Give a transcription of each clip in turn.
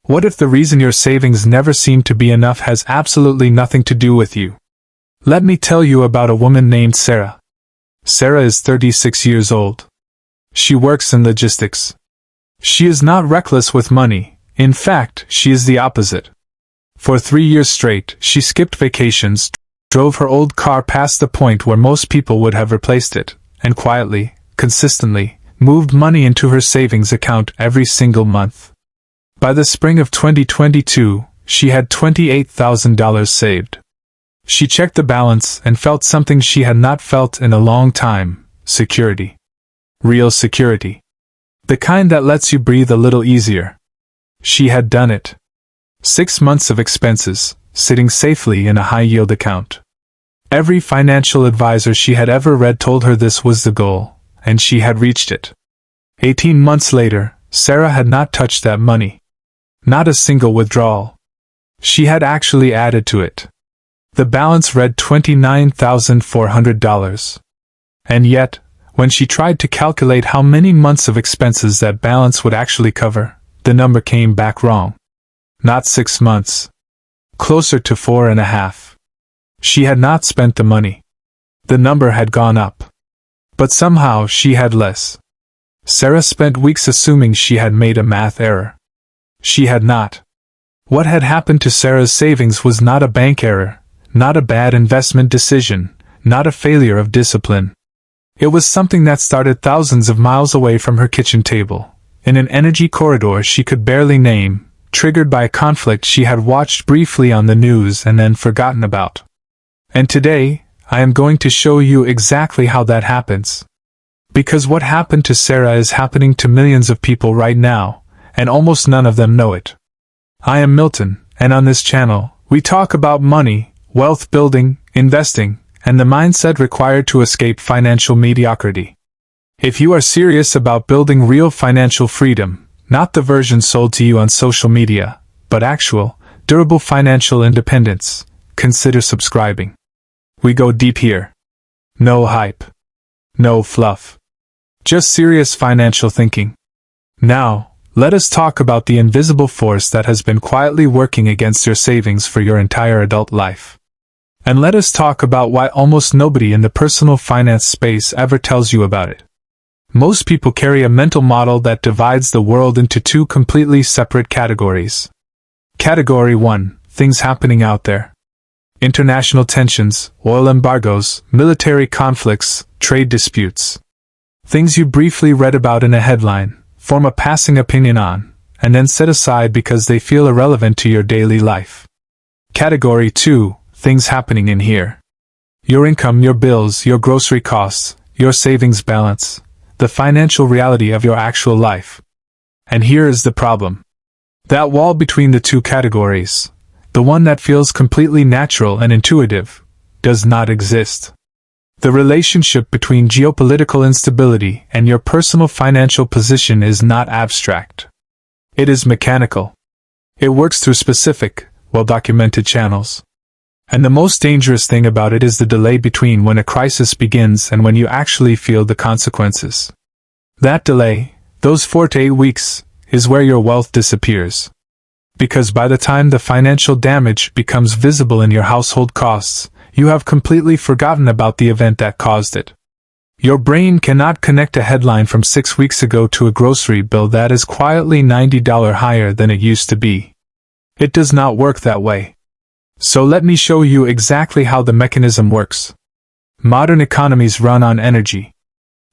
What if the reason your savings never seem to be enough has absolutely nothing to do with you? Let me tell you about a woman named Sarah. Sarah is 36 years old. She works in logistics. She is not reckless with money. In fact, she is the opposite. For 3 years straight, she skipped vacations, drove her old car past the point where most people would have replaced it, and quietly, consistently, moved money into her savings account every single month. By the spring of 2022, she had $28,000 saved. She checked the balance and felt something she had not felt in a long time: security. Real security. The kind that lets you breathe a little easier. She had done it. 6 months of expenses, sitting safely in a high-yield account. Every financial advisor she had ever read told her this was the goal, and she had reached it. 18 months later, Sarah had not touched that money. Not a single withdrawal. She had actually added to it. The balance read $29,400. And yet, when she tried to calculate how many months of expenses that balance would actually cover, the number came back wrong. Not 6 months. Closer to 4.5. She had not spent the money. The number had gone up. But somehow she had less. Sarah spent weeks assuming she had made a math error. She had not. What had happened to Sarah's savings was not a bank error, not a bad investment decision, not a failure of discipline. It was something that started thousands of miles away from her kitchen table, in an energy corridor she could barely name, triggered by a conflict she had watched briefly on the news and then forgotten about. And today, I am going to show you exactly how that happens. Because what happened to Sarah is happening to millions of people right now, and almost none of them know it. I am Milton, and on this channel, we talk about money, wealth building, investing, and the mindset required to escape financial mediocrity. If you are serious about building real financial freedom, not the version sold to you on social media, but actual, durable financial independence, consider subscribing. We go deep here. No hype. No fluff. Just serious financial thinking. Now, let us talk about the invisible force that has been quietly working against your savings for your entire adult life. And let us talk about why almost nobody in the personal finance space ever tells you about it. Most people carry a mental model that divides the world into 2 completely separate categories. Category 1, things happening out there. International tensions, oil embargoes, military conflicts, trade disputes. Things you briefly read about in a headline, form a passing opinion on, and then set aside because they feel irrelevant to your daily life. Category 2, things happening in here. Your income, your bills, your grocery costs, your savings balance, the financial reality of your actual life. And here is the problem. That wall between the 2 categories, the one that feels completely natural and intuitive, does not exist. The relationship between geopolitical instability and your personal financial position is not abstract. It is mechanical. It works through specific, well-documented channels. And the most dangerous thing about it is the delay between when a crisis begins and when you actually feel the consequences. That delay, those 4 to 8 weeks, is where your wealth disappears. Because by the time the financial damage becomes visible in your household costs, you have completely forgotten about the event that caused it. Your brain cannot connect a headline from 6 weeks ago to a grocery bill that is quietly $90 higher than it used to be. It does not work that way. So let me show you exactly how the mechanism works. Modern economies run on energy.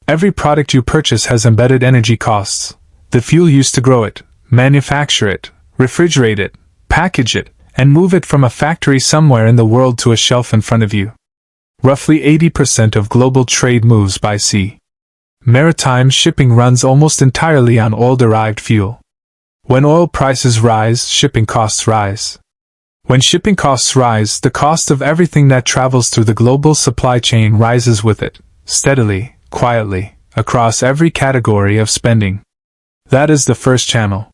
Every product you purchase has embedded energy costs. The fuel used to grow it, manufacture it, refrigerate it, package it, and move it from a factory somewhere in the world to a shelf in front of you. Roughly 80% of global trade moves by sea. Maritime shipping runs almost entirely on oil-derived fuel. When oil prices rise, shipping costs rise. When shipping costs rise, the cost of everything that travels through the global supply chain rises with it, steadily, quietly, across every category of spending. That is the first channel.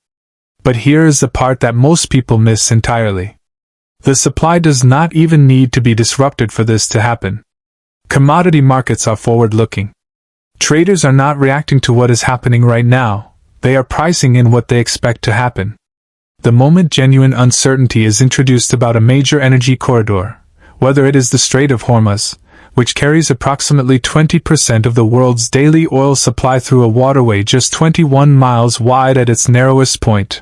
But here is the part that most people miss entirely. The supply does not even need to be disrupted for this to happen. Commodity markets are forward-looking. Traders are not reacting to what is happening right now, they are pricing in what they expect to happen. The moment genuine uncertainty is introduced about a major energy corridor, whether it is the Strait of Hormuz, which carries approximately 20% of the world's daily oil supply through a waterway just 21 miles wide at its narrowest point,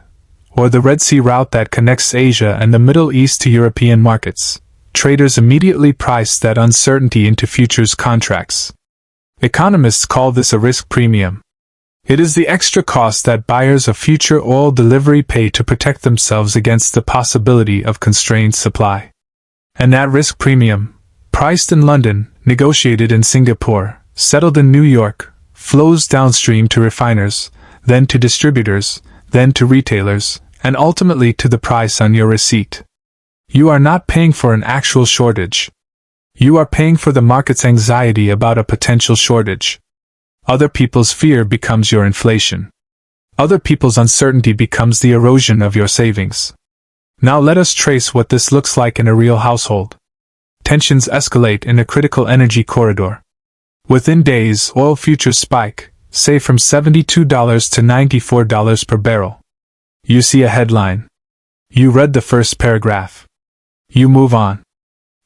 or the Red Sea route that connects Asia and the Middle East to European markets, traders immediately price that uncertainty into futures contracts. Economists call this a risk premium. It is the extra cost that buyers of future oil delivery pay to protect themselves against the possibility of constrained supply. And that risk premium, priced in London, negotiated in Singapore, settled in New York, flows downstream to refiners, then to distributors, then to retailers, and ultimately to the price on your receipt. You are not paying for an actual shortage. You are paying for the market's anxiety about a potential shortage. Other people's fear becomes your inflation. Other people's uncertainty becomes the erosion of your savings. Now let us trace what this looks like in a real household. Tensions escalate in a critical energy corridor. Within days, oil futures spike, say from $72 to $94 per barrel. You see a headline. You read the first paragraph. You move on.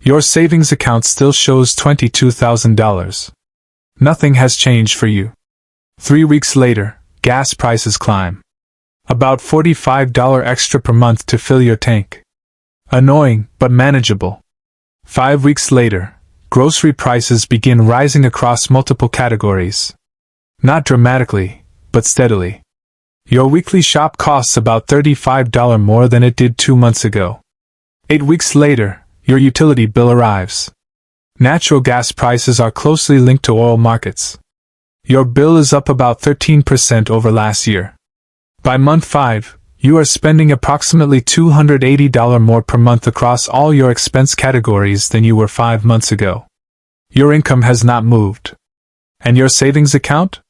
Your savings account still shows $22,000. Nothing has changed for you. 3 weeks later, gas prices climb. About $45 extra per month to fill your tank. Annoying, but manageable. 5 weeks later, grocery prices begin rising across multiple categories. Not dramatically, but steadily. Your weekly shop costs about $35 more than it did 2 months ago. 8 weeks later, your utility bill arrives. Natural gas prices are closely linked to oil markets. Your bill is up about 13% over last year. By month 5, you are spending approximately $280 more per month across all your expense categories than you were 5 months ago. Your income has not moved. And your savings account?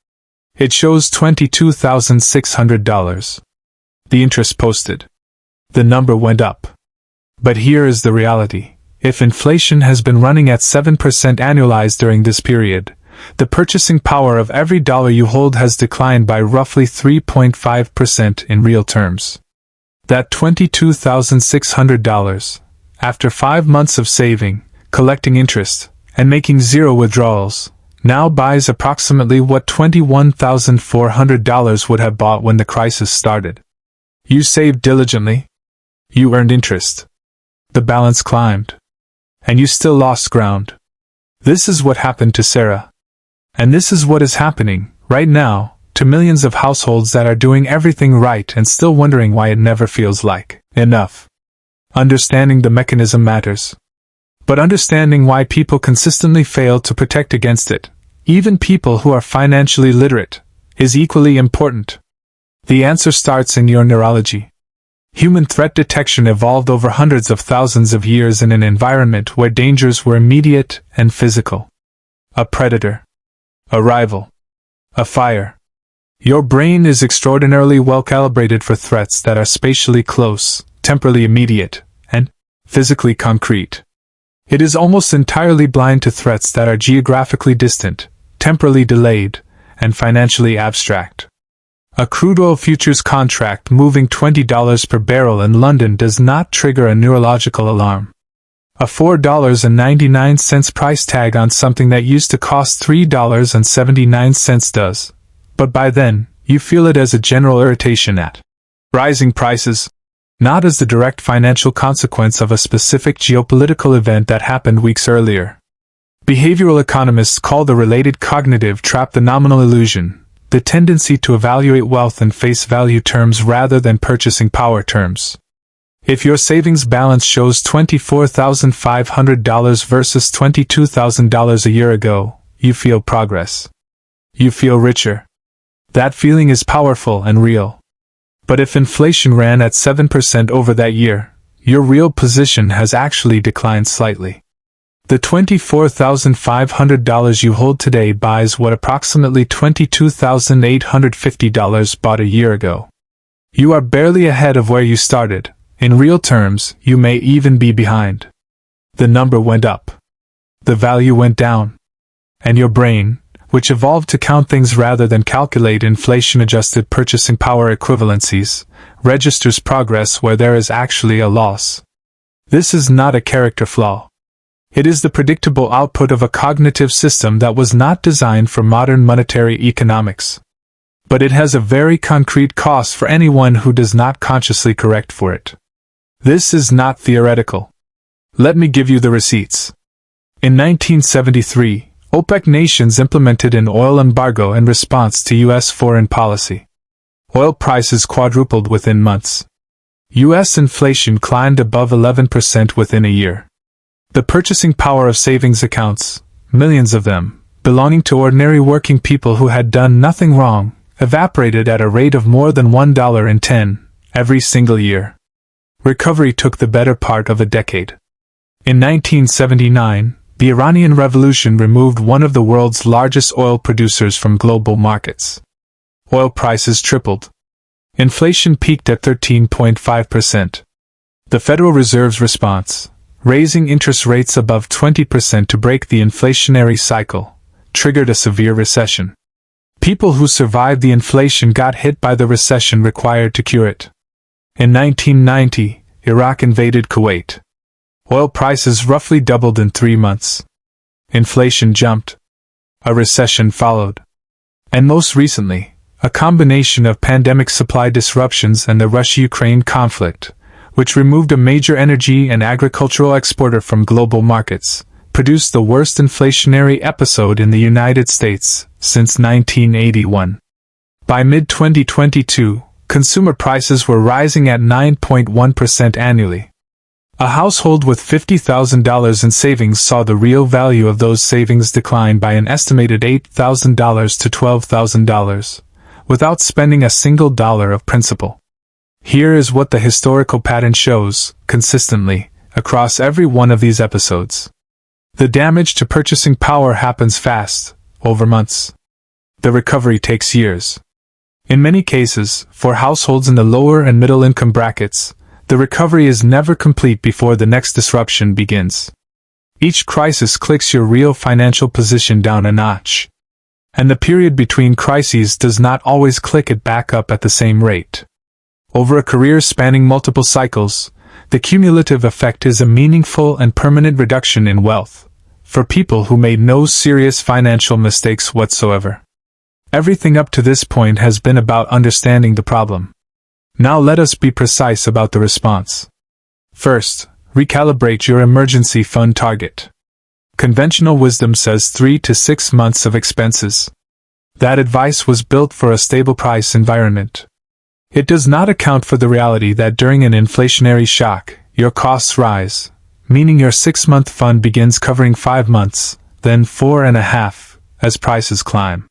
It shows $22,600. The interest posted. The number went up. But here is the reality. If inflation has been running at 7% annualized during this period, the purchasing power of every dollar you hold has declined by roughly 3.5% in real terms. That $22,600, after 5 months of saving, collecting interest, and making zero withdrawals, now buys approximately what $21,400 would have bought when the crisis started. You saved diligently. You earned interest. The balance climbed. And you still lost ground. This is what happened to Sarah. And this is what is happening, right now, to millions of households that are doing everything right and still wondering why it never feels like enough. Understanding the mechanism matters. But understanding why people consistently fail to protect against it, even people who are financially literate, is equally important. The answer starts in your neurology. Human threat detection evolved over hundreds of thousands of years in an environment where dangers were immediate and physical. A predator. A rival. A fire. Your brain is extraordinarily well calibrated for threats that are spatially close, temporally immediate, and physically concrete. It is almost entirely blind to threats that are geographically distant, temporally delayed, and financially abstract. A crude oil futures contract moving $20 per barrel in London does not trigger a neurological alarm. A $4.99 price tag on something that used to cost $3.79 does. But by then, you feel it as a general irritation at rising prices, not as the direct financial consequence of a specific geopolitical event that happened weeks earlier. Behavioral economists call the related cognitive trap the nominal illusion, the tendency to evaluate wealth in face value terms rather than purchasing power terms. If your savings balance shows $24,500 versus $22,000 a year ago, you feel progress. You feel richer. That feeling is powerful and real. But if inflation ran at 7% over that year, your real position has actually declined slightly. The $24,500 you hold today buys what approximately $22,850 bought a year ago. You are barely ahead of where you started. In real terms, you may even be behind. The number went up. The value went down. And your brain, which evolved to count things rather than calculate inflation-adjusted purchasing power equivalencies, registers progress where there is actually a loss. This is not a character flaw. It is the predictable output of a cognitive system that was not designed for modern monetary economics. But it has a very concrete cost for anyone who does not consciously correct for it. This is not theoretical. Let me give you the receipts. In 1973, OPEC nations implemented an oil embargo in response to U.S. foreign policy. Oil prices quadrupled within months. U.S. inflation climbed above 11% within a year. The purchasing power of savings accounts, millions of them, belonging to ordinary working people who had done nothing wrong, evaporated at a rate of more than $1.10 every single year. Recovery took the better part of a decade. In 1979, the Iranian Revolution removed one of the world's largest oil producers from global markets. Oil prices tripled. Inflation peaked at 13.5%. The Federal Reserve's response, raising interest rates above 20% to break the inflationary cycle, triggered a severe recession. People who survived the inflation got hit by the recession required to cure it. In 1990, Iraq invaded Kuwait. Oil prices roughly doubled in 3 months. Inflation jumped. A recession followed. And most recently, a combination of pandemic supply disruptions and the Russia-Ukraine conflict, which removed a major energy and agricultural exporter from global markets, produced the worst inflationary episode in the United States since 1981. By mid-2022, consumer prices were rising at 9.1% annually. A household with $50,000 in savings saw the real value of those savings decline by an estimated $8,000 to $12,000, without spending a single dollar of principal. Here is what the historical pattern shows, consistently, across every one of these episodes. The damage to purchasing power happens fast, over months. The recovery takes years. In many cases, for households in the lower and middle income brackets, the recovery is never complete before the next disruption begins. Each crisis clicks your real financial position down a notch. And the period between crises does not always click it back up at the same rate. Over a career spanning multiple cycles, the cumulative effect is a meaningful and permanent reduction in wealth, for people who made no serious financial mistakes whatsoever. Everything up to this point has been about understanding the problem. Now let us be precise about the response. First, recalibrate your emergency fund target. Conventional wisdom says 3 to 6 months of expenses. That advice was built for a stable price environment. It does not account for the reality that during an inflationary shock, your costs rise, meaning your 6-month fund begins covering 5 months, then 4.5, as prices climb.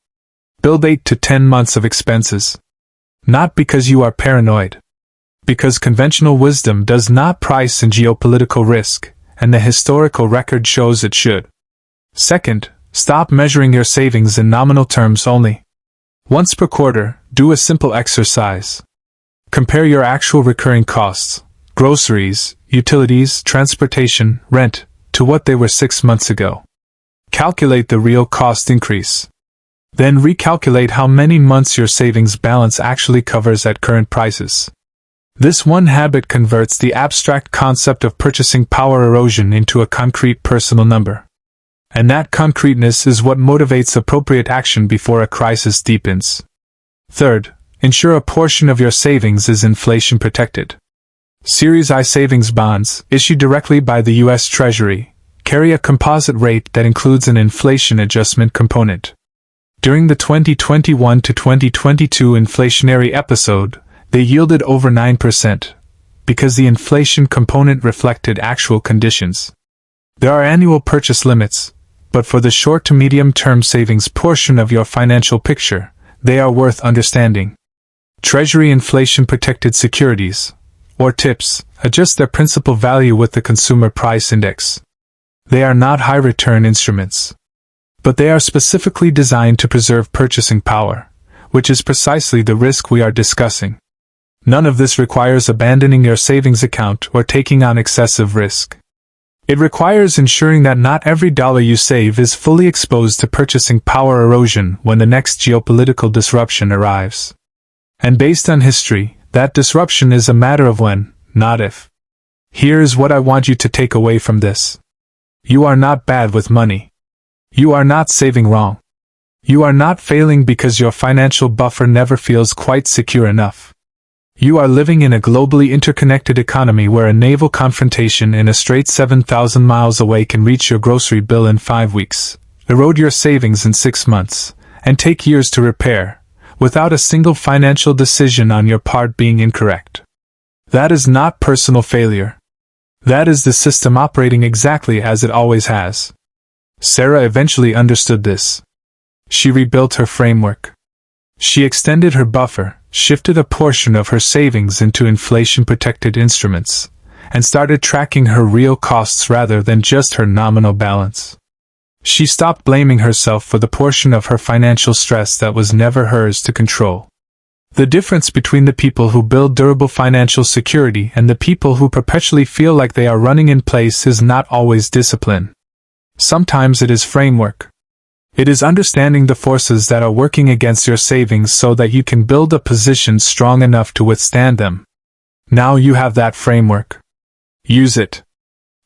Build 8 to 10 months of expenses. Not because you are paranoid. Because conventional wisdom does not price in geopolitical risk, and the historical record shows it should. Second, stop measuring your savings in nominal terms only. Once per quarter, do a simple exercise. Compare your actual recurring costs, groceries, utilities, transportation, rent, to what they were 6 months ago. Calculate the real cost increase. Then recalculate how many months your savings balance actually covers at current prices. This one habit converts the abstract concept of purchasing power erosion into a concrete personal number. And that concreteness is what motivates appropriate action before a crisis deepens. Third, ensure a portion of your savings is inflation protected. Series I savings bonds, issued directly by the U.S. Treasury, carry a composite rate that includes an inflation adjustment component. During the 2021 to 2022 inflationary episode, they yielded over 9%, because the inflation component reflected actual conditions. There are annual purchase limits, but for the short to medium-term savings portion of your financial picture, they are worth understanding. Treasury inflation-protected securities, or TIPS, adjust their principal value with the Consumer Price Index. They are not high-return instruments. But they are specifically designed to preserve purchasing power, which is precisely the risk we are discussing. None of this requires abandoning your savings account or taking on excessive risk. It requires ensuring that not every dollar you save is fully exposed to purchasing power erosion when the next geopolitical disruption arrives. And based on history, that disruption is a matter of when, not if. Here's what I want you to take away from this. You are not bad with money. You are not saving wrong. You are not failing because your financial buffer never feels quite secure enough. You are living in a globally interconnected economy where a naval confrontation in a strait 7,000 miles away can reach your grocery bill in 5 weeks, erode your savings in 6 months, and take years to repair, without a single financial decision on your part being incorrect. That is not personal failure. That is the system operating exactly as it always has. Sarah eventually understood this. She rebuilt her framework. She extended her buffer, shifted a portion of her savings into inflation-protected instruments, and started tracking her real costs rather than just her nominal balance. She stopped blaming herself for the portion of her financial stress that was never hers to control. The difference between the people who build durable financial security and the people who perpetually feel like they are running in place is not always discipline. Sometimes it is framework. It is understanding the forces that are working against your savings so that you can build a position strong enough to withstand them. Now you have that framework. Use it.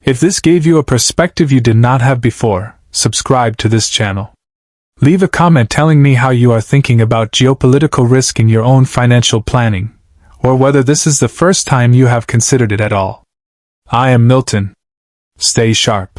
If this gave you a perspective you did not have before, subscribe to this channel. Leave a comment telling me how you are thinking about geopolitical risk in your own financial planning, or whether this is the first time you have considered it at all. I am Milton. Stay sharp.